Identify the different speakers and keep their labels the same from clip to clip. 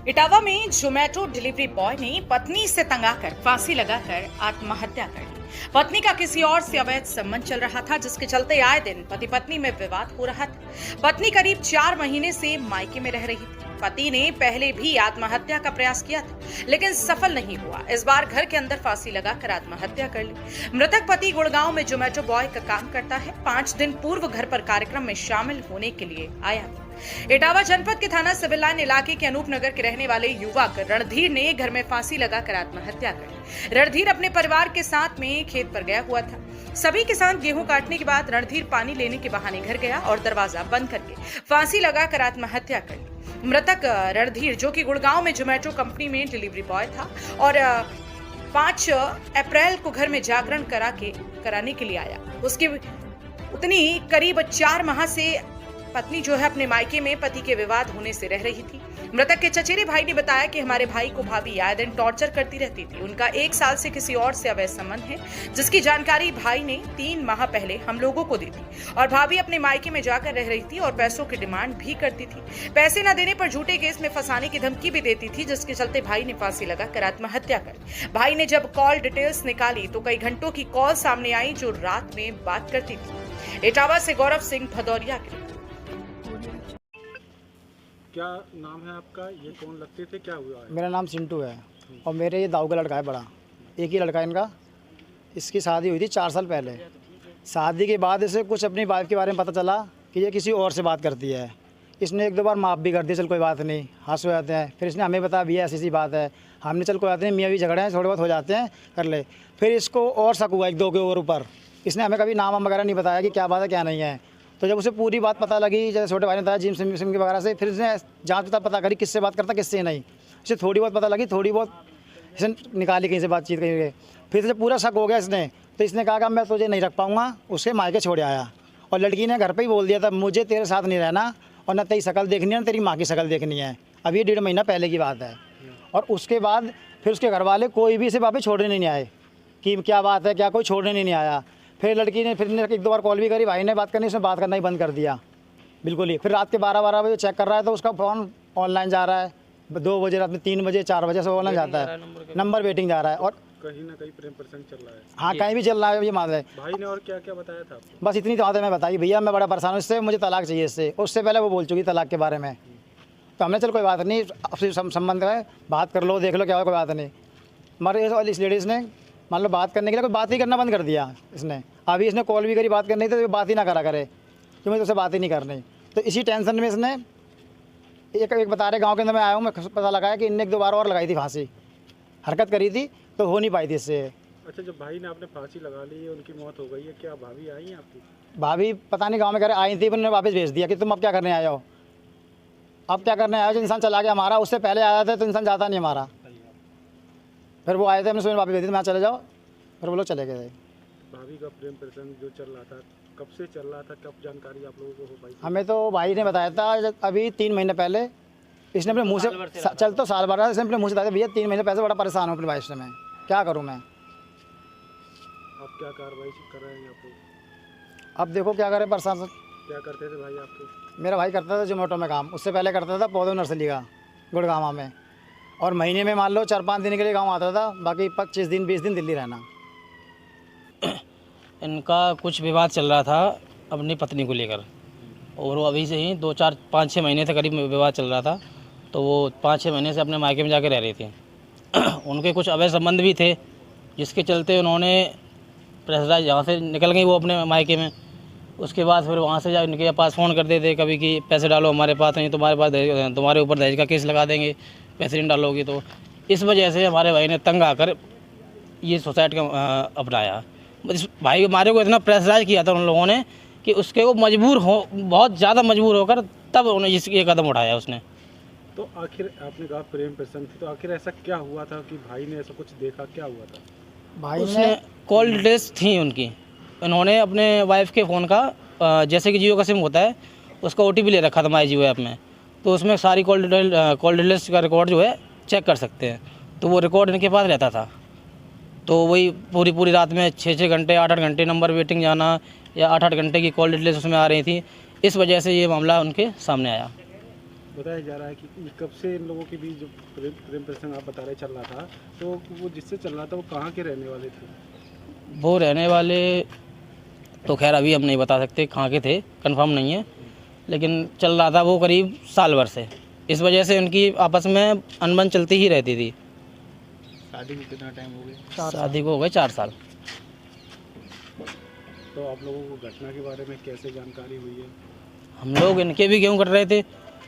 Speaker 1: इटावा में Zomato delivery boy ने पत्नी से तंग आकर फांसी लगाकर आत्महत्या कर ली। पत्नी का किसी और से अवैध संबंध चल रहा था, जिसके चलते आए दिन पति पत्नी में विवाद हो रहा था। पत्नी करीब 4 महीने से मायके में रह रही थी। पति ने पहले भी आत्महत्या का प्रयास किया था, लेकिन सफल नहीं हुआ। इस बार घर के अंदर फांसी लगाकर आत्महत्या कर ली। मृतक पति गुड़गांव में जोमेटो बॉय का काम करता है। 5 दिन पूर्व घर पर कार्यक्रम में शामिल होने के लिए आया। इटावा जनपद के थाना सिविल लाइन इलाके के अनूप नगर के रहने वाले युवक रणधीर ने घर में फांसी लगाकर आत्महत्या कर ली। रणधीर अपने परिवार के साथ में खेत पर गया हुआ था। सभी किसान गेहूं काटने के बाद रणधीर पानी लेने के बहाने घर गया और दरवाजा बंद करके फांसी लगाकर आत्महत्या कर ली। मृतक रणधीर, जो कि गुड़गांव में जोमेटो कंपनी में डिलीवरी बॉय था और 5 अप्रैल को घर में जागरण कराने के लिए आया। उसकी उतनी करीब 4 माह से पत्नी जो है अपने मायके में पति के विवाद होने से रह रही थी। मृतक के चचेरे भाई ने बताया कि हमारे भाई को भाभी आए दिन टॉर्चर करती रहती थी। उनका 1 साल से किसी और से अवैध संबंध है, जिसकी जानकारी भाई ने 3 माह पहले हम लोगों को दी थी और भाभी अपने मायके में जाकर रह रही थी और पैसों की डिमांड भी करती थी। पैसे न देने पर झूठे केस में फंसाने की धमकी भी देती थी, जिसके चलते भाई ने फांसी लगाकर आत्महत्या कर। भाई ने जब कॉल डिटेल्स निकाली तो कई घंटों की कॉल सामने आई जो रात में बात करती थी। इटावा से गौरव सिंह भदौरिया के।
Speaker 2: क्या नाम है आपका? ये कौन लगते थे? क्या हुआ है?
Speaker 3: मेरा नाम चिंटू है और मेरे ये दाऊ का लड़का है बड़ा। एक ही लड़का है इनका। इसकी शादी हुई थी 4 साल पहले। शादी के बाद इसे कुछ अपनी वाइफ के बारे में पता चला कि ये किसी और से बात करती है। इसने 1-2 बार माफ़ भी कर दिया, चल कोई बात नहीं, हंस हो जाते हैं। फिर इसने हमें बताया भैया ऐसी बात है। हमने चल कोई बात नहीं, मियाँ भी झगड़े हैं, थोड़े बहुत हो जाते हैं, कर ले। फिर इसको और शक हुआ 1-2 के और ऊपर। इसने हमें कभी नाम वगैरह नहीं बताया कि क्या बात है क्या नहीं है। तो जब उसे पूरी बात पता लगी, जैसे छोटे भाई ने बताया जिम सिम के वगैरह से, फिर इसने जांच पता करी किससे बात करता किससे नहीं। इसे थोड़ी बहुत पता लगी, थोड़ी बहुत इसे निकाली कहीं से बातचीत कहीं। फिर से पूरा शक हो गया इसने, तो इसने कहा कि मैं तुझे नहीं रख पाऊंगा, उसके मायके छोड़ आया। और लड़की ने घर पे ही बोल दिया था मुझे तेरे साथ नहीं रहना और न तेरी शक्ल देखनी है न तेरी माँ की शक्ल देखनी है। अब ये 1.5 महीना पहले की बात है। और उसके बाद फिर उसके घर वाले कोई भी इसे वापस छोड़ने नहीं आए कि क्या बात है क्या, कोई छोड़ने नहीं आया। फिर लड़की ने फिर 1-2 बार कॉल भी करी, भाई ने बात करनी, उसने बात करना ही बंद कर दिया बिल्कुल ही। फिर रात के 12 बजे चेक कर रहा है तो उसका फ़ोन ऑनलाइन जा रहा है। 2 बजे रात में, 3 बजे, 4 बजे से ऑनलाइन जाता है, नंबर वेटिंग जा रहा है। और
Speaker 2: कहीं ना कहीं प्रेम प्रसंग चल रहा है।
Speaker 3: हाँ, कहीं भी चल रहा है, ये मान रहे।
Speaker 2: भाई ने और क्या क्या बताया था आपको?
Speaker 3: बस इतनी बात है मैं बताई, भैया मैं बड़ा परेशान हूँ इससे, मुझे तलाक चाहिए इससे। उससे पहले वो बोल चुकी तलाक के बारे में। तो हमने चल कोई बात नहीं, आपसे संबंध है, बात कर लो, देख लो क्या हो, कोई बात नहीं। मगर इस लेडीज़ ने मान लो बात करने के लिए कोई बात ही करना बंद कर दिया इसने। अभी इसने कॉल भी करी, बात करनी तो बात ही ना करा करे कि मुझे उससे बात ही नहीं करनी। तो इसी टेंशन में इसने एक बता रहे गांव के अंदर मैं आया हूँ, मैं पता लगाया कि इनने 1-2 बार और लगाई थी फांसी, हरकत करी थी तो हो नहीं पाई थी इससे।
Speaker 2: अच्छा, जब भाई ने आपने फांसी लगा ली है, उनकी मौत हो गई है, क्या भाभी आई हैं आपकी?
Speaker 3: भाभी पता नहीं गाँव में आई थी, उन्होंने वापस भेज दिया कि तुम अब क्या करने आए हो। अब क्या करने आया, जो इंसान चला गया हमारा, उससे पहले आया था तो इंसान जाता नहीं हमारा। फिर वो आए थे, हमने सुबह वापस भेज दी, मैं चले जाओ, फिर वो लोग चले गए।
Speaker 2: भाभी का प्रेम प्रसंग जो चल रहा था, कब से चल रहा था, कब जानकारी आप लोगों को हो पाई?
Speaker 3: हमें तो भाई ने बताया था अभी 3 महीने पहले। इसने अपने मुँह से चल तो साल भर रहा, इसने अपने मुँह से बताया भैया 3 महीने पहले बड़ा परेशान हूँ अपनी वाइफ से, मैं क्या करूँ मैं।
Speaker 2: अब क्या कार्रवाई कर रहे हैं आप लोग?
Speaker 3: अब देखो क्या करे प्रशासन।
Speaker 2: क्या करते थे भाई आपके?
Speaker 3: मेरा भाई करता था जोमेटो में काम, उससे पहले करता था पौधो नर्सरी का गुड़गांव में। और महीने में मान लो 4-5 दिन के लिए गाँव आता था, बाकी 25 दिन 20 दिन दिल्ली रहना।
Speaker 4: इनका कुछ विवाद चल रहा था अपनी पत्नी को लेकर, और वो अभी से ही 2-4-5-6 महीने से करीब विवाद चल रहा था। तो वो 5-6 महीने से अपने मायके में जाकर रह रही थी। उनके कुछ अवैध संबंध भी थे, जिसके चलते उन्होंने प्रेशराइज, यहाँ से निकल गई वो अपने मायके में। उसके बाद फिर वहाँ से इनके पास फ़ोन कर देते कभी कि पैसे डालो हमारे पास, नहीं तुम्हारे पास तुम्हारे ऊपर दहेज का केस लगा देंगे, पैसे नहीं डालोगी तो। इस वजह से हमारे भाई ने तंग आकर ये सुसाइड का अपनाया। इस भाई हमारे को इतना प्रेशराइज किया था उन लोगों ने कि उसके वो मजबूर हो, बहुत ज़्यादा मजबूर होकर तब उन्होंने ये कदम उठाया उसने।
Speaker 2: तो आखिर आपने कहा प्रेम प्रसंग थी, तो आखिर ऐसा क्या हुआ था कि भाई ने ऐसा कुछ देखा, क्या हुआ था?
Speaker 3: भाई
Speaker 4: उसने कॉल डिटेल्स थी उनकी, उन्होंने अपने वाइफ के फ़ोन का, जैसे कि जियो का सिम होता है, उसका OTP ले रखा था माई जियो ऐप में। तो उसमें सारी कॉल डिटेल्स का रिकॉर्ड जो है चेक कर सकते हैं। तो वो रिकॉर्ड इनके पास रहता था। तो वही पूरी रात में 6-6 घंटे 8-8 घंटे नंबर वेटिंग जाना, या 8-8 घंटे की कॉल डिटेल्स उसमें आ रही थी। इस वजह से ये मामला उनके सामने आया।
Speaker 2: बताया जा रहा है कि ये कब से इन लोगों के बीच जो प्रेम प्रसंग आप बता रहे चल रहा था, तो वो जिससे चल रहा था वो कहाँ के रहने वाले थे?
Speaker 4: वो रहने वाले तो खैर अभी हम नहीं बता सकते कहाँ के थे, कंफर्म नहीं है, लेकिन चल रहा था वो करीब साल भर से। इस वजह से उनकी आपस में अनबन चलती ही रहती थी।
Speaker 2: शादी को कितना टाइम हो गया?
Speaker 4: शादी को हो गए 4 साल।
Speaker 2: तो आप लोगों को घटना के बारे में कैसे जानकारी हुई है?
Speaker 4: हम लोग इनके भी गेहूँ कट रहे थे,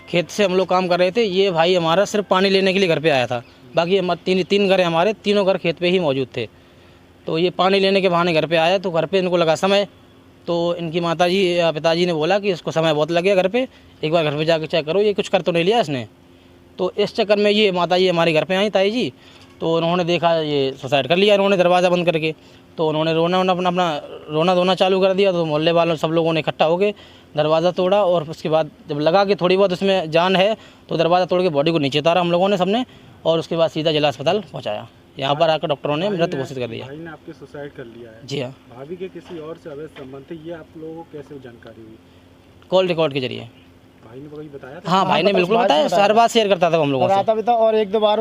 Speaker 4: खेत से हम लोग काम कर रहे थे। ये भाई हमारा सिर्फ पानी लेने के लिए घर पे आया था, बाकी हम तीन घर हैं हमारे, तीनों घर खेत पे ही मौजूद थे। तो ये पानी लेने के बहाने घर पे आया, तो घर पे इनको लगा समय, तो इनकी माताजी या पिताजी ने बोला कि इसको समय बहुत लग गया घर पे, एक बार घर पे जाके चेक करो, ये कुछ कर तो नहीं लिया इसने। तो इस चक्कर में ये माताजी हमारे घर पे आई, ताई जी, तो उन्होंने देखा ये सुसाइड कर लिया इन्होंने दरवाज़ा बंद करके। तो उन्होंने रोना धोना चालू कर दिया। तो मोहल्ले वालों सब लोगों ने इकट्ठा होकर दरवाज़ा तोड़ा, और उसके बाद जब लगा कि थोड़ी बहुत उसमें जान है, तो दरवाज़ा तोड़ के बॉडी को नीचे उतारा हम लोगों ने सबने, और उसके बाद सीधा जिला अस्पताल पहुँचाया। यहाँ पर आकर डॉक्टरों ने मृत घोषित कर दिया।
Speaker 2: भाई ने आपके सुसाइड कर लिया है?
Speaker 4: जी हाँ,
Speaker 2: भाभी के किसी और से अवैध संबंध थे, ये आप लोगों को कैसे जानकारी हुई?
Speaker 4: कॉल रिकॉर्ड के जरिए।
Speaker 2: भाई ने कभी बताया था?
Speaker 4: हाँ, भाई ने बिल्कुल बताया, हर बात शेयर करता था हम लोगों
Speaker 3: बताता
Speaker 4: से।
Speaker 3: भी था, और एक दो बार